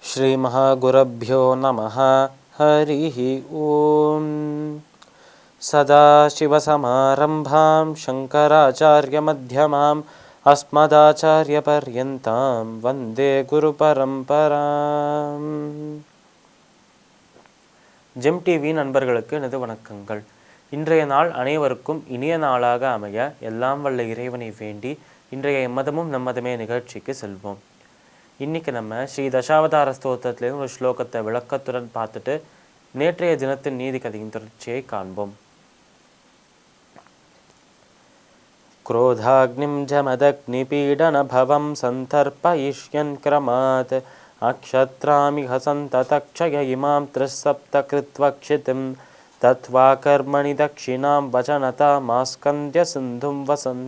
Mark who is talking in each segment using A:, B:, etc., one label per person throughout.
A: ஸ்ரீ மகாகுருப்யோ நமः. ஹரிः ஓம். சதாசிவசமாரம்பாம் சங்கராச்சார்யமத்யமாம் அஸ்மதாச்சார்யபர்யந்தாம் வந்தே குருபரம்பராம். GeM TV நண்பர்களுக்கு எனது வணக்கங்கள். இன்றைய நாள் அனைவருக்கும் இனிய நாளாக அமைய எல்லாம் வல்ல இறைவனை வேண்டி இன்றைய எம்மதமும் நம்மதமே நிகழ்ச்சிக்கு செல்வோம். இன்றைக்கி நம்ம ஸ்ரீ தசாவதார ஸ்தோத்திரத்துலேருந்து ஒரு ஸ்லோகத்தை விளக்கத்துடன் பார்த்துட்டு நேற்றைய தினத்தின் நீதி கதையின் தொடர்ச்சியை காண்போம். क्रोधाग्निं जमदग्निपीडनभवं सन्तर्पयिष्यन् क्रमात् अक्षत्रामिह सन्ततक्षय इमां त्रिसप्तकृत्वक्षितिं दत्त्वा कर्मणि दक्षिणां वचनतामास्कन्द्य सिन्धुं वसन्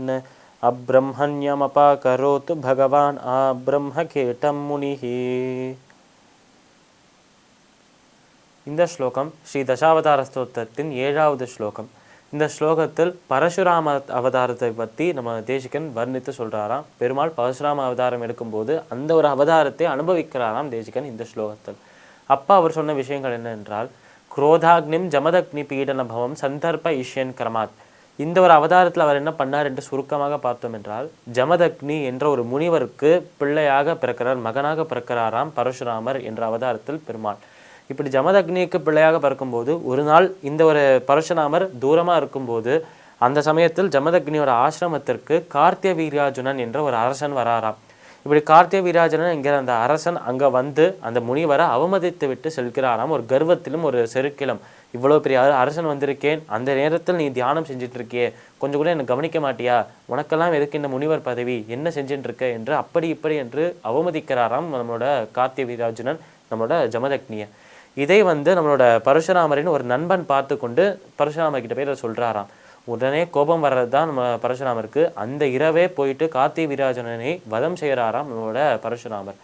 A: அப்ரம்மண்யமபாகரோத்து பகவான் ஆப்ரம்மகேட்டம் முனிஹி. இந்த ஸ்லோகம் ஸ்ரீ தசாவதார ஸ்தோத்திரத்தின் 7வது ஸ்லோகம். இந்த ஸ்லோகத்தில் பரசுராம அவதாரத்தை பற்றி நம்ம தேசிகன் வர்ணித்து சொல்கிறாராம். பெருமாள் பரசுராம அவதாரம் எடுக்கும்போது அந்த ஒரு அவதாரத்தை அனுபவிக்கிறாராம் தேசிகன் இந்த ஸ்லோகத்தில். அப்பா அவர் சொன்ன விஷயங்கள் என்ன என்றால், குரோதாக்னிம் ஜமதக்னி பீடன பவம் சந்தர்ப்ப இஷ்யன் கிரமாத். இந்த ஒரு அவதாரத்தில் அவர் என்ன பண்ணார் என்று சுருக்கமாக பார்த்தோம் என்றால், ஜமதக்னி என்ற ஒரு முனிவருக்கு பிள்ளையாக பிறக்கிறார், மகனாக பிறக்கிறாராம் பரசுராமர் என்ற அவதாரத்தில் பெருமாள். இப்படி ஜமதக்னிக்கு பிள்ளையாக பிறக்கும்போது ஒரு நாள் இந்த ஒரு பரசுராமர் தூரமாக இருக்கும்போது அந்த சமயத்தில் ஜமதக்னியோட ஆசிரமத்திற்கு கார்த்திய வீரார்ஜுனன் என்ற ஒரு அரசன் வராராம். இப்படி கார்த்திய வீரார்ஜுனன் என்கிற அந்த அரசன் அங்கே வந்து அந்த முனிவரை அவமதித்து விட்டு செல்கிறாராம். ஒரு கர்வத்திலும் ஒரு செருக்கிலும், இவ்வளோ பெரிய அரசன் வந்திருக்கேன், அந்த நேரத்தில் நீ தியானம் செஞ்சுட்டு இருக்கியே, கொஞ்சம் கூட எனக்கு கவனிக்க மாட்டியா, உனக்கெல்லாம் எதுக்கு இந்த முனிவர் பதவி, என்ன செஞ்சுட்டு இருக்க என்று அப்படி இப்படி என்று அவமதிக்கிறாராம் நம்மளோட கார்த்திய வீரார்ஜுனன் நம்மளோட ஜமதக்னியை. இதை நம்மளோட பரசுராமரின் ஒரு நண்பன் பார்த்து கொண்டு பரசுராமர் கிட்ட போய் சொல்கிறாராம். உடனே கோபம் வர்றது தான் நம்ம பரசுராமருக்கு. அந்த இரவே போயிட்டு கார்த்திய வீரார்ஜுனனை வதம் செய்கிறாராம் நம்மளோட பரசுராமர்.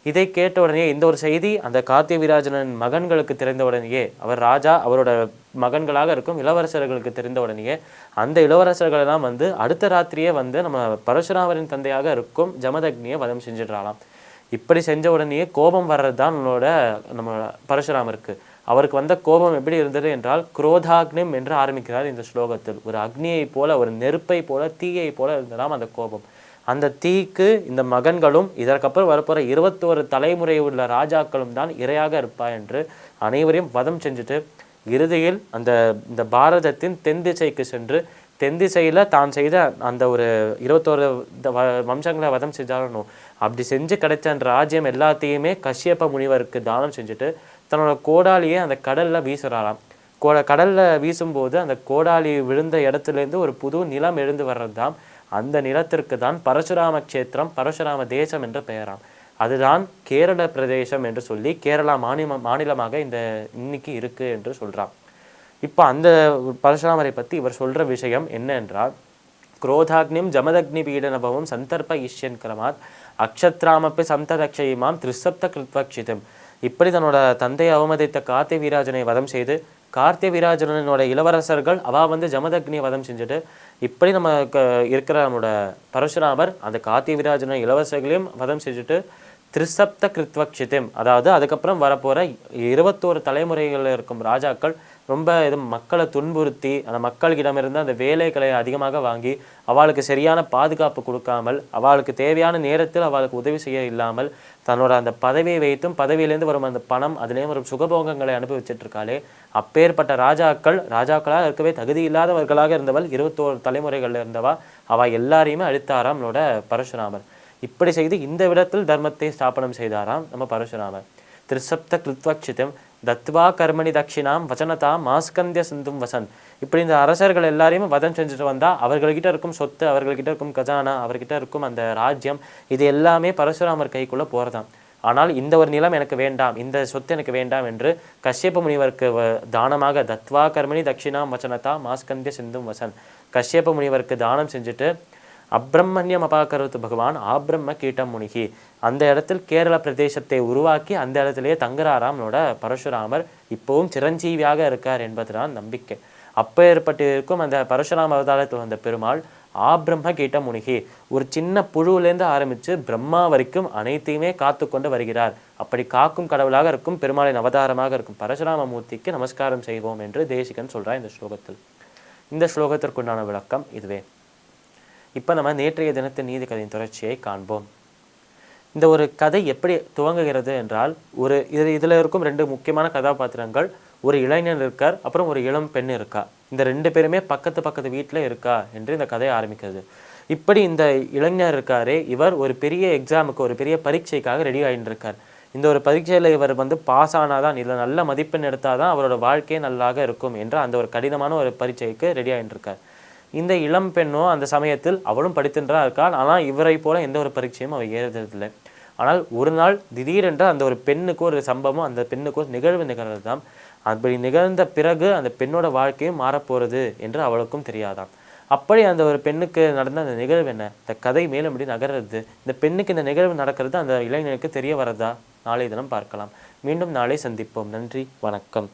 A: இதை கேட்ட உடனே இந்த ஒரு செய்தி அந்த கார்த்திய வீரார்ஜுனன் மகன்களுக்கு தெரிந்த உடனேயே, அவர் ராஜா, அவரோட மகன்களாக இருக்கும் இளவரசர்களுக்கு தெரிந்த உடனேயே அந்த இளவரசர்களெல்லாம் அடுத்த ராத்திரியே நம்ம பரசுராமரின் தந்தையாக இருக்கும் ஜமதக்னியை வதம் செஞ்சிடறாலாம். இப்படி செஞ்ச உடனேயே கோபம் வர்றது தான் நம்ம பரசுராமருக்கு. அவருக்கு வந்த கோபம் எப்படி இருந்தது என்றால், குரோதாக்னிம் என்று ஆரம்பிக்கிறார் இந்த ஸ்லோகத்தில். ஒரு அக்னியை போல, ஒரு நெருப்பை போல, தீயை போல இருந்ததாம் அந்த கோபம். அந்த தீக்கு இந்த மகன்களும் இதற்கப்புறம் வரப்போகிற 21 தலைமுறை உள்ள ராஜாக்களும் தான் இரையாக இருப்பா என்று அனைவரையும் வதம் செஞ்சுட்டு இறுதியில் இந்த பாரதத்தின் தென் திசைக்கு சென்று தென் திசையில் தான் செய்த அந்த ஒரு 21 வம்சங்களை வதம் செஞ்சாலும் அப்படி செஞ்சு கிடைச்ச அந்த ராஜ்யம் எல்லாத்தையுமே கஷ்யப்ப முனிவருக்கு தானம் செஞ்சுட்டு தன்னோட கோடாலியை அந்த கடலில் வீசுகிறாராம். கடலில் வீசும்போது அந்த கோடாலி விழுந்த இடத்துலேருந்து ஒரு புது நிலம் எழுந்து வர்றது தான். அந்த நிலத்திற்கு தான் பரசுராம கஷேத்திரம், பரசுராம தேசம் என்ற பெயராம். அதுதான் கேரள பிரதேசம் என்று சொல்லி கேரளா மாநிலமாக இன்னைக்கு இருக்கு என்று சொல்கிறான். இப்போ அந்த பரசுராமரை பற்றி இவர் சொல்கிற விஷயம் என்ன என்றால், குரோதாக்னிம் ஜமதக்னி பீடனபவம் சந்தர்ப்ப இஷ்யன் கிரமாத் அக்ஷத்ராமப்பி சந்ததக்ஷயிமாம் திரிசப்த கிருத்வக்ஷிதம். இப்படி தன்னோட தந்தையை அவமதித்த கார்த்திய வீரார்ஜுனை வதம் செய்து கார்த்திய வீரார்ஜுனனோட இளவரசர்கள் ஜமதக்னியை வதம் செஞ்சுட்டு இப்படி நம்ம இருக்கிற நம்மளோட பரசுராமர் அந்த கார்த்திய வீரார்ஜுன இளவரசர்களையும் வதம் செஞ்சுட்டு திரிசப்த கிருத்வக்ஷிதம், அதாவது அதுக்கப்புறம் வரப்போகிற 21 தலைமுறைகளில் இருக்கும் ராஜாக்கள் ரொம்ப மக்களை துன்புறுத்தி அந்த மக்களிடமிருந்து அந்த வேலைகளை அதிகமாக வாங்கி அவளுக்கு சரியான பாதுகாப்பு கொடுக்காமல் அவளுக்கு தேவையான நேரத்தில் அவளுக்கு உதவி செய்ய இல்லாமல் தன்னோட அந்த பதவியை வைத்தும் பதவியிலேருந்து வரும் அந்த பணம் அதுலேயும் வரும் சுகபோகங்களை அனுபவிச்சுட்டு இருக்காளே, அப்பேற்பட்ட ராஜாக்களாக இருக்கவே தகுதி இல்லாதவர்களாக இருந்தவள் 21 தலைமுறைகளில் இருந்தவா அவள் எல்லாரையுமே அழித்தாராம் நம்மளோட பரசுராமர். இப்படி செய்து இந்த விடத்தில் தர்மத்தை ஸ்தாபனம் செய்தாராம் நம்ம பரசுராமர். திரிசப்த கிருத்வக்ஷிதம் தத்வா கர்மணி தட்சிணாம் வச்சனதா மாஸ்கந்திய சிந்தும் வசன். இப்படி இந்த அரசர்கள் எல்லாரையும் வதம் செஞ்சுட்டு வந்தால் அவர்கள்கிட்ட இருக்கும் சொத்து, அவர்கள்கிட்ட இருக்கும் கஜானா, அவர்கிட்ட இருக்கும் அந்த ராஜ்யம், இது எல்லாமே பரசுராமர் கைக்குள்ளே போகிறதாம். ஆனால் இந்த ஒரு நிலம் எனக்கு வேண்டாம், இந்த சொத்து எனக்கு வேண்டாம் என்று கஷ்யப்ப முனிவருக்கு தானமாக தத்வா கர்மணி தட்சிணாம் வச்சனதா மாஸ்கந்திய சிந்தும் வசன் கஷ்யப்ப முனிவருக்கு தானம் செஞ்சுட்டு அப்ரம்மண்யம் அபாகரத்து பகவான் ஆப்ரம்ம கீட்டம் முனிகி அந்த இடத்தில் கேரள பிரதேசத்தை உருவாக்கி அந்த இடத்திலேயே தங்குறாராம்னோட பரசுராமர் இப்போவும் சிரஞ்சீவியாக இருக்கார் என்பதுதான் நம்பிக்கை. அப்போ ஏற்பட்டு இருக்கும் அந்த பரசுராம அவதாரத்தில் வந்த பெருமாள் ஆபிரம்ம கீட்ட முனிகி, ஒரு சின்ன புழுவிலேருந்து ஆரம்பித்து பிரம்மா வரைக்கும் அனைத்தையுமே காத்து கொண்டு வருகிறார். அப்படி காக்கும் கடவுளாக இருக்கும் பெருமாளின் அவதாரமாக இருக்கும் பரசுராம மூர்த்திக்கு நமஸ்காரம் செய்வோம் என்று தேசிகன் சொல்கிறார் இந்த ஸ்லோகத்தில். இந்த ஸ்லோகத்திற்குண்டான விளக்கம் இதுவே. இப்போ நம்ம நேற்றைய தினத்தின் நீதி கதையின் தொடர்ச்சியை காண்போம். இந்த ஒரு கதை எப்படி துவங்குகிறது என்றால், இதில் இருக்கும் 2 முக்கியமான கதாபாத்திரங்கள். ஒரு இளைஞன் இருக்கார், அப்புறம் ஒரு இளம் பெண் இருக்கா. இந்த 2 பேருமே பக்கத்து வீட்டில் இருக்கா என்று இந்த கதை ஆரம்பிக்கிறது. இப்படி இந்த இளைஞர் இருக்காரே, இவர் ஒரு பெரிய எக்ஸாமுக்கு, ஒரு பெரிய பரீட்சைக்காக ரெடி ஆகிட்டு இருக்கார். இந்த ஒரு பரீட்சையில் இவர் பாஸ் ஆனாதான், இல்லை நல்ல மதிப்பெண் எடுத்தால் தான் அவரோட வாழ்க்கையே நல்லாக இருக்கும் என்ற அந்த ஒரு கடினமான ஒரு பரீட்சைக்கு ரெடி ஆகிட்டு இருக்கார். இந்த இளம் பெண்ணோ அந்த சமயத்தில் அவளும் படித்துன்றா இருக்காள். ஆனால் இவரை போல எந்த ஒரு பரீட்சையும் அவர் ஏறுறதில்லை. ஆனால் ஒரு நாள் திடீரென்று அந்த ஒரு பெண்ணுக்கு ஒரு சம்பவம், அந்த பெண்ணுக்கு ஒரு நிகழ்வு நிகழ்றது தான். அப்படி நிகழ்ந்த பிறகு அந்த பெண்ணோட வாழ்க்கையும் மாறப்போகிறது என்று அவளுக்கும் தெரியாதாம். அப்படி அந்த ஒரு பெண்ணுக்கு நடந்த அந்த நிகழ்வு என்ன, இந்த கதை மேலும் இப்படி நகர்றது, இந்த பெண்ணுக்கு இந்த நிகழ்வு நடக்கிறது அந்த இளைஞனுக்கு தெரிய வரதா, நாளை தினம் பார்க்கலாம். மீண்டும் நாளை சந்திப்போம். நன்றி, வணக்கம்.